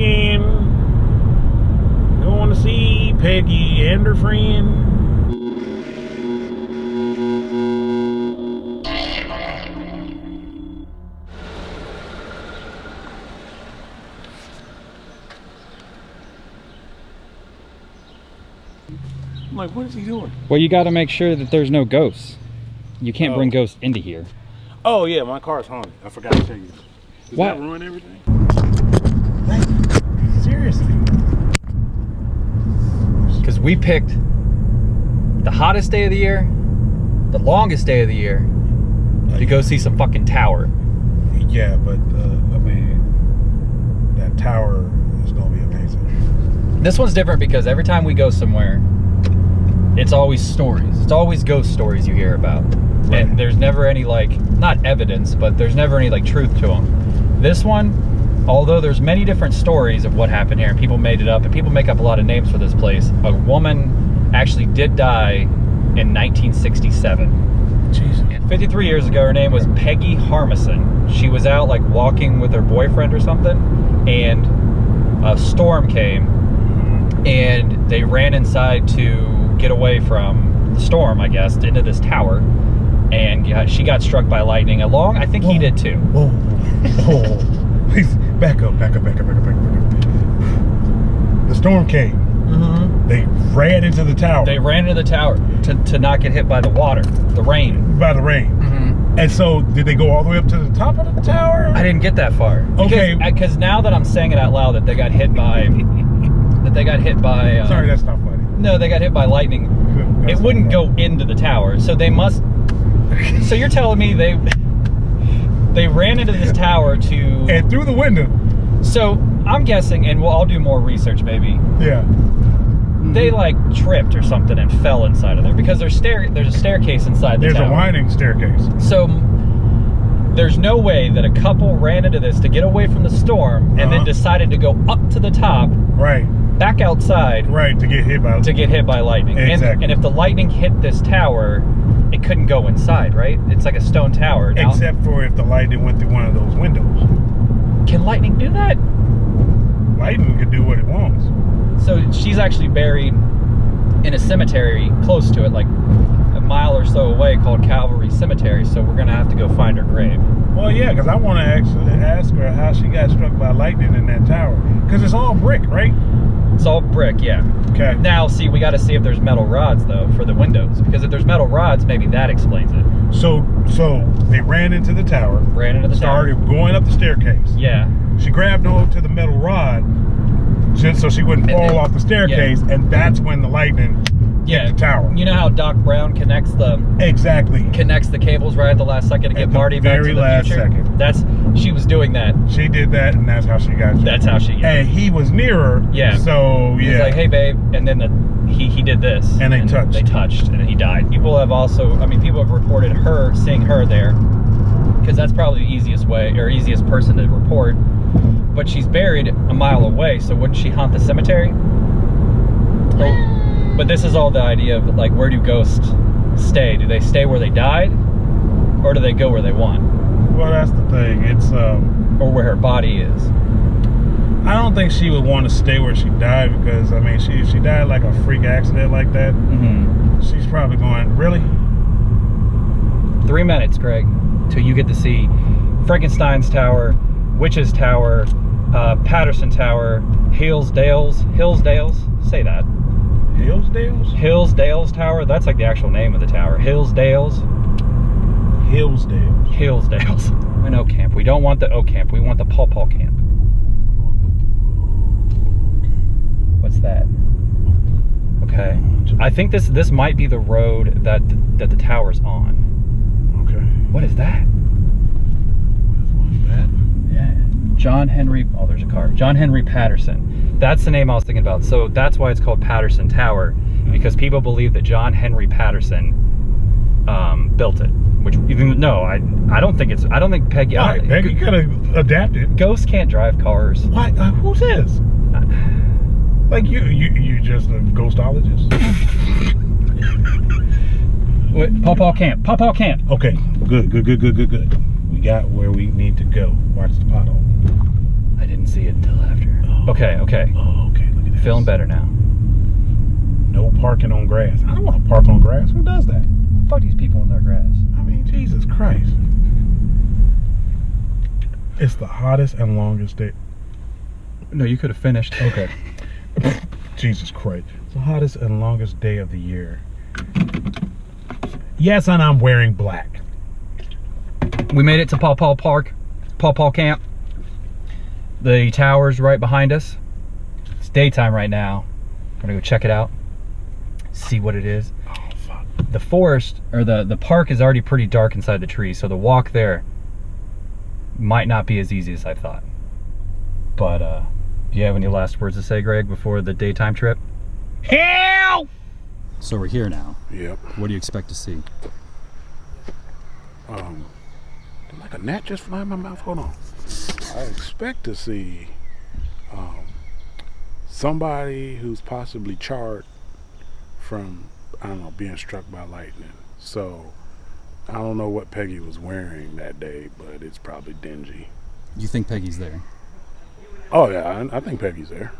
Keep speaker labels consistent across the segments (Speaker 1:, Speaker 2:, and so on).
Speaker 1: again. Going to see Peggy and her friend. I'm like, what is he doing?
Speaker 2: Well, you got to make sure that there's no ghosts. You can't bring ghosts into here.
Speaker 1: Oh yeah, my car's haunted. I forgot to tell you. Does
Speaker 2: what?
Speaker 1: That ruin everything? Like, seriously.
Speaker 2: Because we picked the hottest day of the year, the longest day of the year, to go see some fucking tower.
Speaker 1: Yeah, but I mean, that tower is gonna be amazing.
Speaker 2: This one's different because every time we go somewhere, it's always stories. It's always ghost stories you hear about. Right. And there's never any, like, not evidence, but there's never any, like, truth to them. This one, although there's many different stories of what happened here, and people made it up, and people make up a lot of names for this place, a woman actually did die in 1967.
Speaker 1: Jesus.
Speaker 2: 53 years ago, her name was Peggy Harmeson. She was out, like, walking with her boyfriend or something, and a storm came, and they ran inside to get away from the storm, I guess, into this tower, and she got struck by lightning along. I think he did too.
Speaker 1: Whoa, whoa. Please, back up. The storm came.
Speaker 2: Mm-hmm.
Speaker 1: They ran into the tower.
Speaker 2: They ran into the tower to not get hit by the water, the rain.
Speaker 1: By the rain.
Speaker 2: Mm-hmm.
Speaker 1: And so, did they go all the way up to the top of the tower?
Speaker 2: I didn't get that far.
Speaker 1: Okay.
Speaker 2: Because now that I'm saying it out loud, that they got hit by...
Speaker 1: Sorry, that's not funny.
Speaker 2: No, they got hit by lightning. It wouldn't go into the tower, so they must... So you're telling me they ran into this tower to...
Speaker 1: And through the window.
Speaker 2: So, I'm guessing, and I'll do more research maybe.
Speaker 1: Yeah.
Speaker 2: They, like, tripped or something and fell inside of there, because there's a staircase inside the tower.
Speaker 1: There's a winding staircase.
Speaker 2: So, there's no way that a couple ran into this to get away from the storm and then decided to go up to the top.
Speaker 1: Right.
Speaker 2: Back outside.
Speaker 1: Right, to get hit by
Speaker 2: lightning.
Speaker 1: Exactly.
Speaker 2: And if the lightning hit this tower, it couldn't go inside, right? It's like a stone tower. Now,
Speaker 1: except for if the lightning went through one of those windows.
Speaker 2: Can lightning do that?
Speaker 1: Lightning can do what it wants.
Speaker 2: So she's actually buried in a cemetery close to it, like a mile or so away, called Calvary Cemetery. So we're gonna have to go find her grave.
Speaker 1: Well, yeah, because I want to actually ask her how she got struck by lightning in that tower. Because it's all brick, right?
Speaker 2: It's all brick, yeah. Okay. Now, see, we got to see if there's metal rods, though, for the windows. Because if there's metal rods, maybe that explains it.
Speaker 1: So they ran into the tower. Started going up the staircase.
Speaker 2: Yeah.
Speaker 1: She grabbed onto the metal rod just so she wouldn't fall off the staircase, and that's when the lightning hit the tower.
Speaker 2: You know how Doc Brown connects the cables right at the last second to get Marty back to the future?
Speaker 1: Very last second.
Speaker 2: She was doing that.
Speaker 1: She did that, and that's how she got you.
Speaker 2: That's how she got.
Speaker 1: And he was nearer. Yeah. So yeah.
Speaker 2: He's like, hey babe, and then he did this.
Speaker 1: And they touched.
Speaker 2: They touched, and he died. People have reported seeing her there, because that's probably the easiest way or easiest person to report. But she's buried a mile away, so wouldn't she haunt the cemetery? But this is all the idea of, like, where do ghosts stay? Do they stay where they died, or do they go where they want?
Speaker 1: Well, that's the thing. It's
Speaker 2: or where her body is.
Speaker 1: I don't think she would want to stay where she died, because I mean, if she died like a freak accident like that, she's probably going, really?
Speaker 2: 3 minutes, Greg, till you get to see Frankenstein's Tower, Witch's Tower, Patterson Tower, Hillsdales, say that. Hillsdales Tower, that's like the actual name of the tower. Hillsdales. I know camp. We don't want the O camp, we want the Paw Paw camp. What's that? Okay. I think this might be the road that the tower's on.
Speaker 1: Okay.
Speaker 2: What is that? Yeah. John Henry, oh, there's a car. John Henry Patterson. That's the name I was thinking about. So that's why it's called Patterson Tower, because people believe that John Henry Patterson built it. Which, even no, I don't think Peggy.
Speaker 1: Peggy could have adapted.
Speaker 2: Ghosts can't drive cars.
Speaker 1: Why? Who says? Like you just a ghostologist?
Speaker 2: Wait, Paw Camp.
Speaker 1: Okay, good. We got where we need to go. Watch the pothole.
Speaker 2: I didn't see it until after.
Speaker 1: Oh.
Speaker 2: Okay.
Speaker 1: Oh, okay. Look at that.
Speaker 2: Feeling better now.
Speaker 1: No parking on grass. I don't want to park on grass. Who does that?
Speaker 2: Fuck these people in their grass.
Speaker 1: I mean, Jesus Christ. It's the hottest and longest day.
Speaker 2: No, you could have finished.
Speaker 1: Okay. Jesus Christ. It's the hottest and longest day of the year. Yes, and I'm wearing black.
Speaker 2: We made it to Paw Paw Park, Paw Paw Camp. The tower's right behind us. It's daytime right now. We're gonna go check it out, see what it is.
Speaker 1: Oh, fuck.
Speaker 2: The forest, or the park is already pretty dark inside the trees, so the walk there might not be as easy as I thought. But, do you have any last words to say, Greg, before the daytime trip?
Speaker 1: Hell!
Speaker 2: So we're here now.
Speaker 1: Yep.
Speaker 2: What do you expect to see?
Speaker 1: Did like a gnat just fly in my mouth? Hold on. I expect to see somebody who's possibly charred from, I don't know, being struck by lightning. So I don't know what Peggy was wearing that day, but it's probably dingy.
Speaker 2: You think Peggy's there?
Speaker 1: Oh yeah, I think Peggy's there.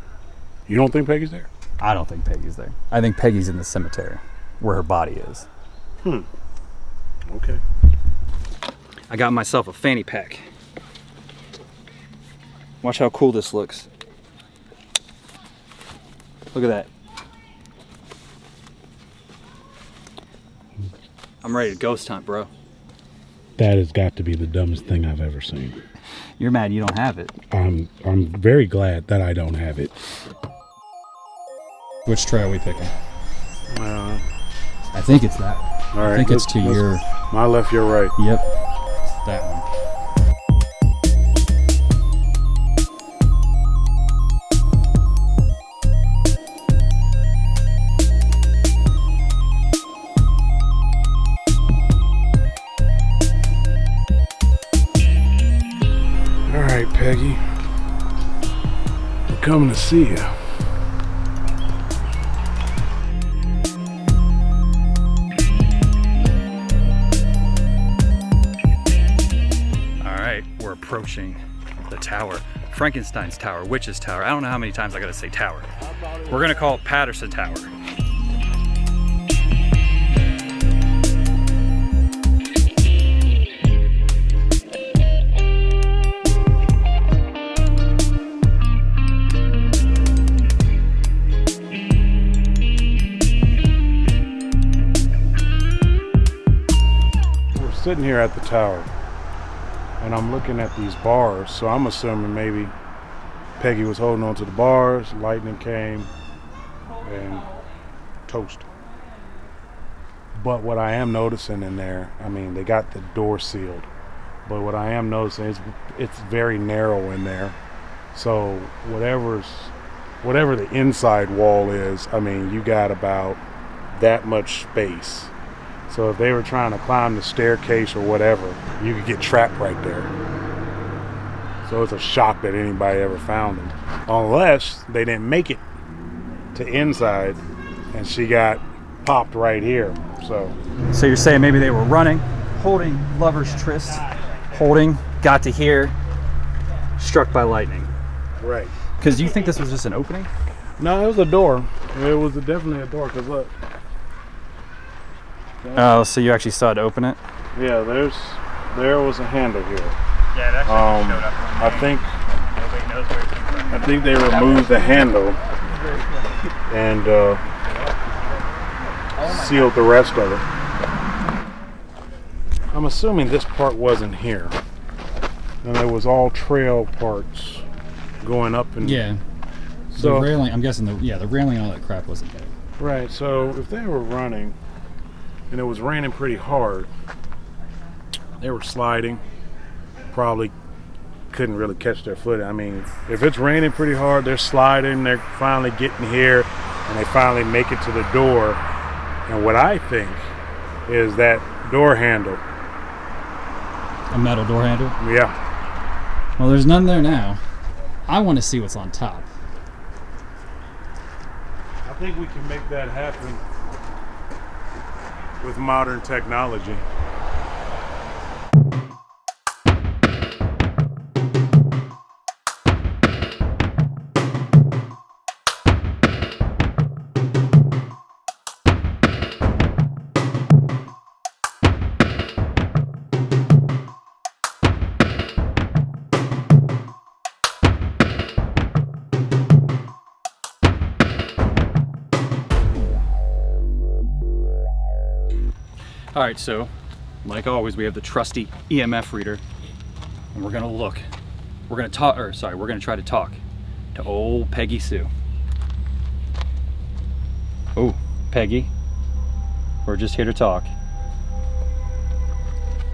Speaker 1: You don't think Peggy's there?
Speaker 2: I don't think Peggy's there. I think Peggy's in the cemetery, where her body is.
Speaker 1: Okay.
Speaker 2: I got myself a fanny pack. Watch how cool this looks. Look at that. I'm ready to ghost hunt, bro.
Speaker 1: That has got to be the dumbest thing I've ever seen.
Speaker 2: You're mad you don't have it.
Speaker 1: I'm very glad that I don't have it.
Speaker 2: Which tray are we picking?
Speaker 1: Uh,
Speaker 2: I think it's that.
Speaker 1: all right.
Speaker 2: I think it's to your...
Speaker 1: My left, your right.
Speaker 2: Yep. That one.
Speaker 1: All right, Peggy. We're coming to see you.
Speaker 2: We're approaching the tower. Frankenstein's tower, Witch's tower. I don't know how many times I gotta say tower. We're gonna call it Patterson Tower.
Speaker 1: We're sitting here at the tower, and I'm looking at these bars, so I'm assuming maybe Peggy was holding on to the bars, lightning came, and toast. But what I am noticing in there, I mean, they got the door sealed, but what I am noticing is it's very narrow in there. So whatever the inside wall is, I mean, you got about that much space. So if they were trying to climb the staircase or whatever, you could get trapped right there. So it's a shock that anybody ever found them. Unless they didn't make it to inside and she got popped right here. So
Speaker 2: you're saying maybe they were running, holding lover's tryst, got to here, struck by lightning.
Speaker 1: right.
Speaker 2: Because you think this was just an opening?
Speaker 1: No, it was a door. It was definitely a door, because look.
Speaker 2: Oh, so you actually saw it open it?
Speaker 1: Yeah, there was a handle here.
Speaker 2: Yeah, it actually showed up.
Speaker 1: I think they removed the handle and sealed the rest of it. I'm assuming this part wasn't here, and it was all trail parts going up and
Speaker 2: Yeah.
Speaker 1: so
Speaker 2: the railing, I'm guessing the railing and all that crap wasn't there.
Speaker 1: right. So if they were running and it was raining pretty hard, they were sliding, probably couldn't really catch their footing. I mean, if it's raining pretty hard, they're sliding, they're finally getting here, and they finally make it to the door. And what I think is that door handle.
Speaker 2: A metal door handle?
Speaker 1: Yeah.
Speaker 2: Well, there's none there now. I want to see what's on top.
Speaker 1: I think we can make that happen with modern technology.
Speaker 2: All right, so like always, we have the trusty EMF reader, and we're gonna look. We're gonna talk, or sorry, we're gonna try to talk to old Peggy Sue. Oh, Peggy, we're just here to talk.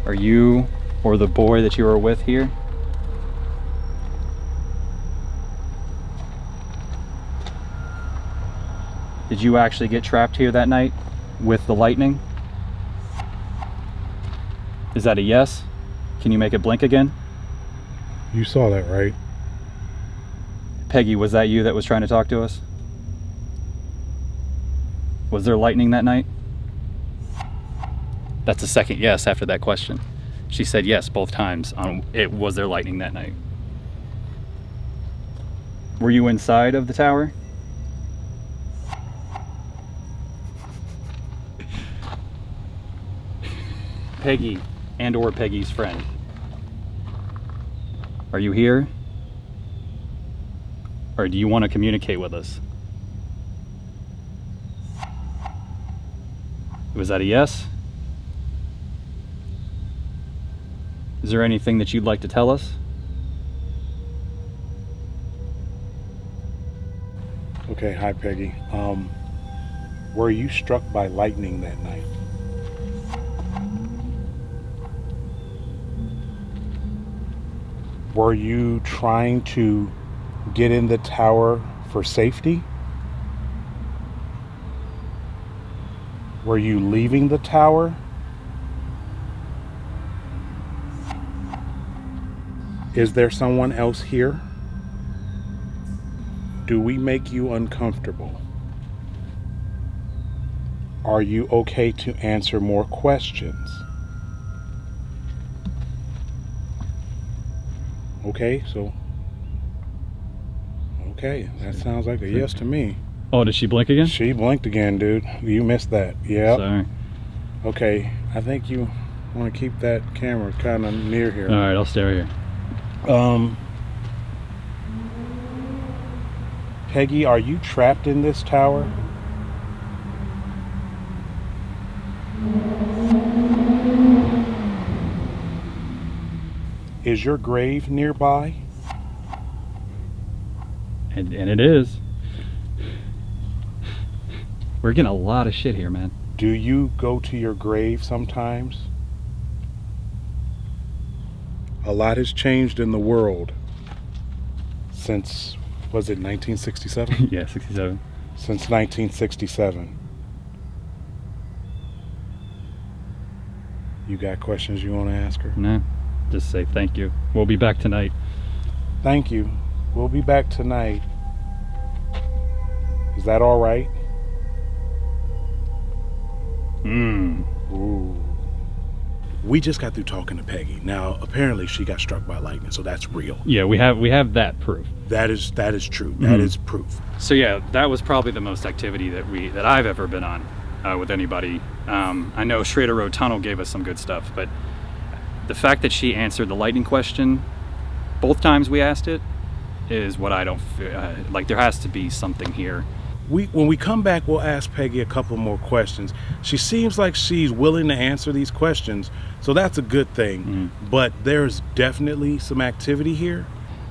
Speaker 2: Are you or the boy that you were with here? Did you actually get trapped here that night with the lightning? Is that a yes? Can you make it blink again?
Speaker 1: You saw that, right?
Speaker 2: Peggy, was that you that was trying to talk to us? Was there lightning that night? That's a second yes after that question. She said yes both times on it. Was there lightning that night? Were you inside of the tower? Peggy and or Peggy's friend. Are you here? Or do you want to communicate with us? Was that a yes? Is there anything that you'd like to tell us?
Speaker 1: Okay, hi Peggy. Were you struck by lightning that night? Were you trying to get in the tower for safety? Were you leaving the tower? Is there someone else here? Do we make you uncomfortable? Are you okay to answer more questions? Okay, that sounds like a yes to me.
Speaker 2: Oh, did she blink again?
Speaker 1: She blinked again, dude. You missed that. Yeah.
Speaker 2: Sorry.
Speaker 1: Okay, I think you want to keep that camera kind of near here.
Speaker 2: All right, I'll stay right here.
Speaker 1: Peggy, are you trapped in this tower? Is your grave nearby?
Speaker 2: And it is. We're getting a lot of shit here, man.
Speaker 1: Do you go to your grave sometimes? A lot has changed in the world since, was it 1967?
Speaker 2: Yeah, 67.
Speaker 1: Since 1967. You got questions you want to ask her?
Speaker 2: No, just say thank you. We'll be back tonight.
Speaker 1: Thank you. We'll be back tonight. Is that all right? Ooh. We just got through talking to Peggy. Now, apparently she got struck by lightning, so that's real.
Speaker 2: Yeah, we have that proof.
Speaker 1: That is true. That is proof.
Speaker 2: So yeah, that was probably the most activity that I've ever been on with anybody. I know Schrader Road Tunnel gave us some good stuff, but the fact that she answered the lightning question both times we asked it is what I don't feel like. There has to be something here.
Speaker 1: When we come back, we'll ask Peggy a couple more questions. She seems like she's willing to answer these questions, so that's a good thing. But there's definitely some activity here.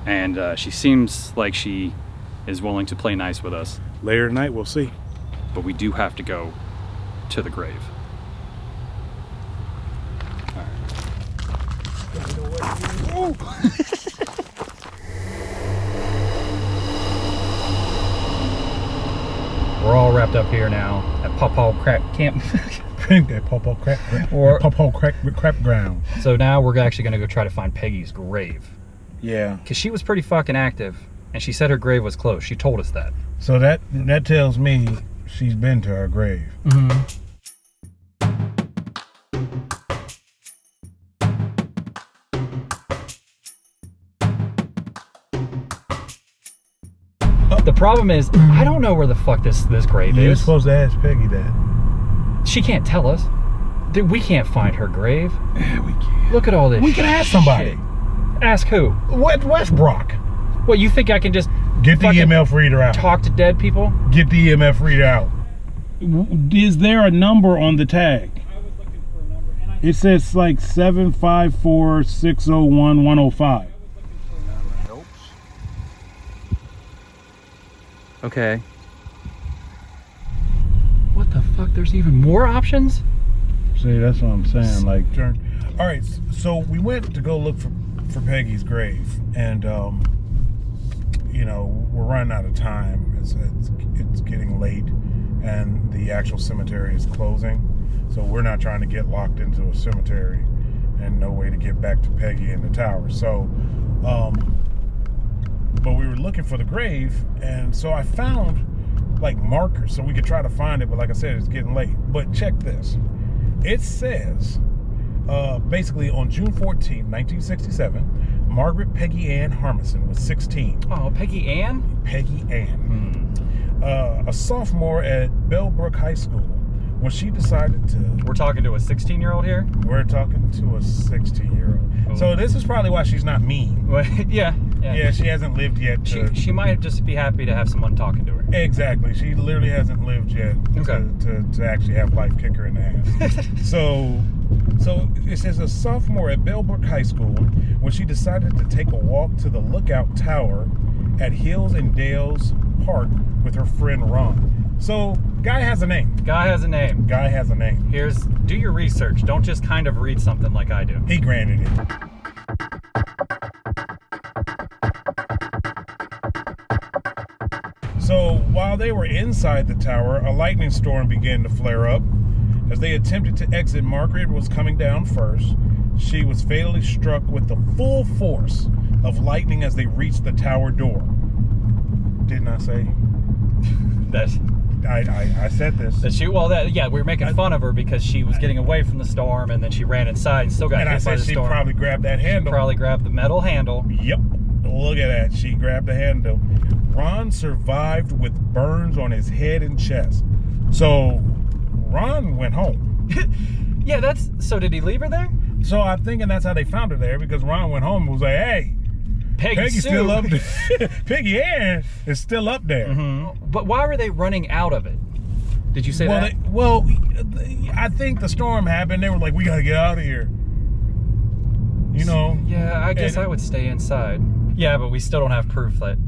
Speaker 2: And she seems like she is willing to play nice with us.
Speaker 1: Later tonight, we'll see.
Speaker 2: But we do have to go to the grave. All right. We're all wrapped up here now at Pawpaw Crack Camp.
Speaker 1: Pawpaw Crap Ground.
Speaker 2: So now we're actually going to go try to find Peggy's grave.
Speaker 1: Yeah.
Speaker 2: Because she was pretty fucking active, and she said her grave was close. She told us that.
Speaker 1: So that tells me she's been to her grave.
Speaker 2: The problem is, I don't know where the fuck this grave is.
Speaker 1: You're supposed to ask Peggy that.
Speaker 2: She can't tell us. Dude, we can't find her grave.
Speaker 1: Yeah, we can.
Speaker 2: Look at all this
Speaker 1: We can ask somebody.
Speaker 2: shit. Ask who?
Speaker 1: Westbrook.
Speaker 2: What, you think I can just
Speaker 1: Get the EMF reader out.
Speaker 2: talk to dead people?
Speaker 1: Get the EMF reader out. Is there a number on the tag?
Speaker 2: I was looking for
Speaker 1: It says like 754-601-105.
Speaker 3: Nope.
Speaker 2: Okay. What the fuck? There's even more options?
Speaker 1: See, that's what I'm saying. Like, all right. So we went to go look for Peggy's grave, and you know, we're running out of time. It's getting late, and the actual cemetery is closing. So we're not trying to get locked into a cemetery, and no way to get back to Peggy in the tower. So, but we were looking for the grave, and so I found like markers so we could try to find it. But like I said, it's getting late. But check this. It says, basically on June 14, 1967, Margaret Peggy Ann Harmeson was 16.
Speaker 2: Oh, Peggy Ann?
Speaker 1: Peggy Ann. A sophomore at Bellbrook High School when she decided to...
Speaker 2: We're talking to a 16-year-old here?
Speaker 1: We're talking to a 16-year-old.
Speaker 2: Oh.
Speaker 1: So this is probably why she's not mean.
Speaker 2: Well, yeah.
Speaker 1: Yeah, she hasn't lived yet.
Speaker 2: She might just be happy to have someone talking to her.
Speaker 1: Exactly. She literally hasn't lived yet to actually have life kick her in the ass. So it says a sophomore at Bellbrook High School when she decided to take a walk to the lookout tower at Hills and Dales Park with her friend Ron. So, guy has a name.
Speaker 2: Guy has a name.
Speaker 1: Guy has a name.
Speaker 2: Do your research. Don't just kind of read something like I do.
Speaker 1: He granted it. So, while they were inside the tower, a lightning storm began to flare up. As they attempted to exit, Margaret was coming down first. She was fatally struck with the full force of lightning as they reached the tower door. Didn't I say? I said this.
Speaker 2: We were making fun of her because she was getting away from the storm, and then she ran inside and still got hit by the storm. And I said she probably grabbed that handle. She probably grabbed the metal handle.
Speaker 1: Yep. Look at that. She grabbed the handle. Ron survived with burns on his head and chest. So Ron went home.
Speaker 2: Yeah, so did he leave her there?
Speaker 1: So I'm thinking that's how they found her there, because Ron went home and was like, hey, Peggy's still up there. Peggy Ann is still up there.
Speaker 2: Mm-hmm. But why were they running out of it? Did you say that?
Speaker 1: I think the storm happened. They were like, we got to get out of here. You know?
Speaker 2: Yeah, I guess I would stay inside. Yeah, but we still don't have proof that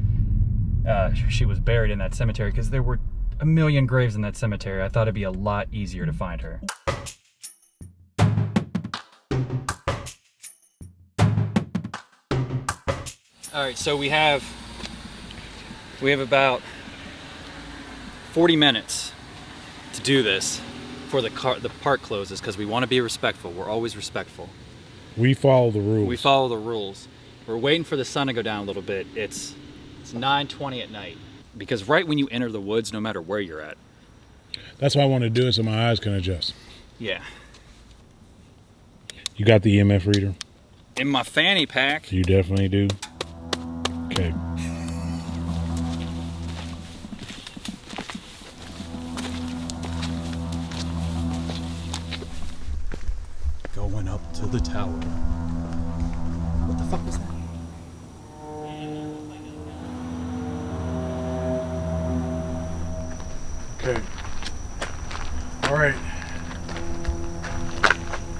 Speaker 2: she was buried in that cemetery, because there were a million graves in that cemetery. I thought it'd be a lot easier to find her. All right, so we have about 40 minutes to do this before the park closes, because we want to be respectful. We're always respectful.
Speaker 1: We follow the rules.
Speaker 2: We follow the rules. We're waiting for the sun to go down a little bit. It's 9:20 at night, because right when you enter the woods, no matter where you're at.
Speaker 1: That's why I want to do it so my eyes can adjust.
Speaker 2: Yeah.
Speaker 1: You got the EMF reader?
Speaker 2: In my fanny pack.
Speaker 1: You definitely do. Okay.
Speaker 2: Going up to the tower. What the fuck was that?
Speaker 1: Okay. All right.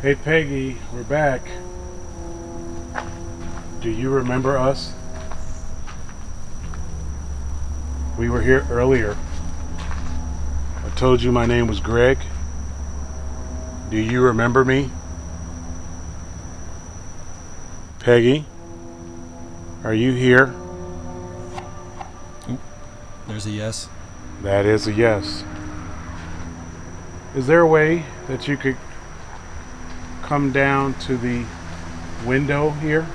Speaker 1: Hey, Peggy, we're back. Do you remember us? We were here earlier. I told you my name was Greg. Do you remember me? Peggy, are you here?
Speaker 2: There's a yes.
Speaker 1: That is a yes. Is there a way that you could come down to the window here?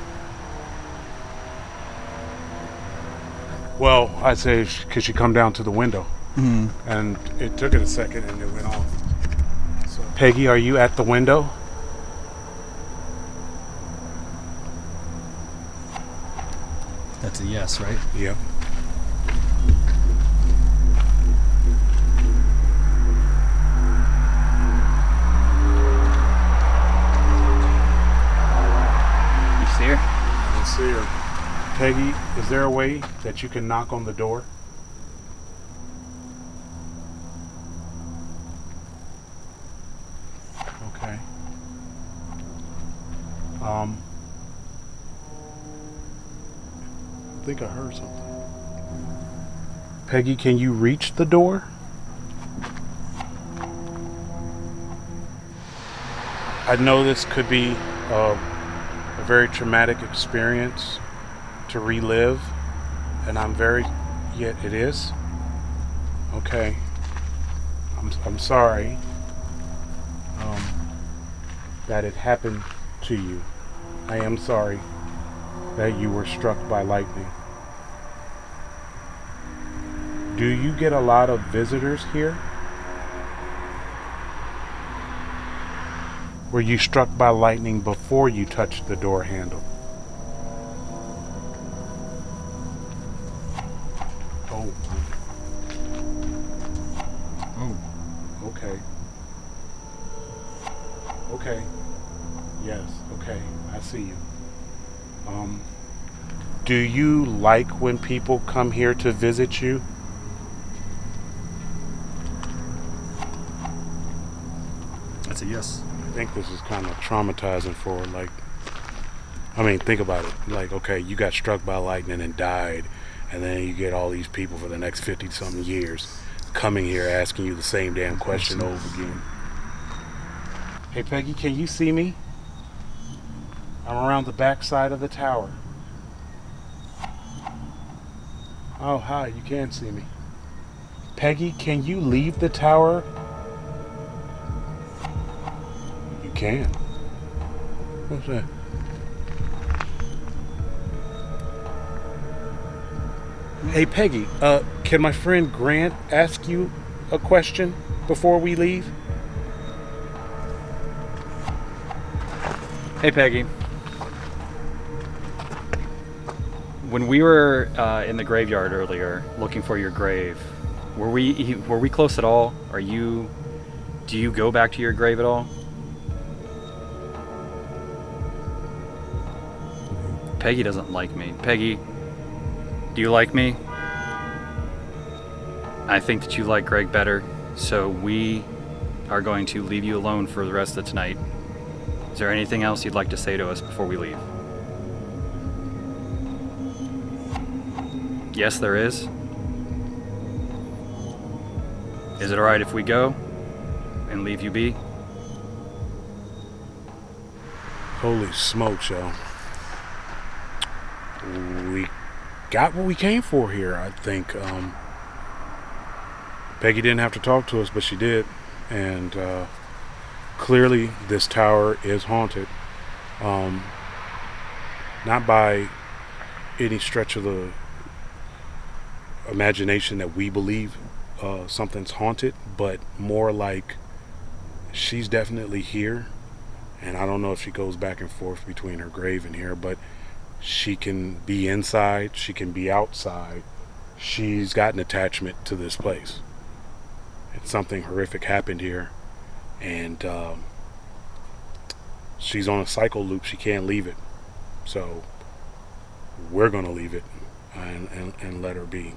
Speaker 1: Well, I say, could she come down to the window?
Speaker 2: Mm-hmm.
Speaker 1: And it took it a second and it went off. So, Peggy, are you at the window?
Speaker 2: That's a yes, right?
Speaker 1: Yep.
Speaker 2: You see her?
Speaker 1: I don't see her. Peggy, is there a way that you can knock on the door? Okay. I think I heard something. Peggy, can you reach the door? I know this could be a very traumatic experience to relive, and yet it is. Okay. I'm sorry that it happened to you. I am sorry that you were struck by lightning. Do you get a lot of visitors here? Were you struck by lightning before you touched the door handle? Oh. Oh. Okay. Okay. Yes. Okay. I see you. Do you like when people come here to visit you?
Speaker 3: That's a yes.
Speaker 1: I think this is kind of traumatizing for, like, I mean, think about it. Like, okay, you got struck by lightning and died, and then you get all these people for the next 50-something years coming here asking you the same damn question over again. Hey, Peggy, can you see me? I'm around the back side of the tower. Oh, hi, you can see me. Peggy, can you leave the tower? You can. What's that? Hey, Peggy, can my friend Grant ask you a question before we leave?
Speaker 2: Hey, Peggy. When we were in the graveyard earlier, looking for your grave, were we close at all? Do you go back to your grave at all? Peggy doesn't like me. Peggy, do you like me? I think that you like Greg better, so we are going to leave you alone for the rest of the tonight. Is there anything else you'd like to say to us before we leave? Yes, there is. Is it alright if we go and leave you be?
Speaker 1: Holy smokes, y'all. We got what we came for here, I think. Peggy didn't have to talk to us, but she did. And clearly this tower is haunted. Not by any stretch of the imagination that we believe something's haunted, but more like she's definitely here. And I don't know if she goes back and forth between her grave and here, but she can be inside, she can be outside. She's got an attachment to this place. And something horrific happened here, and she's on a cycle loop. She can't leave it. So we're gonna leave it and let her be.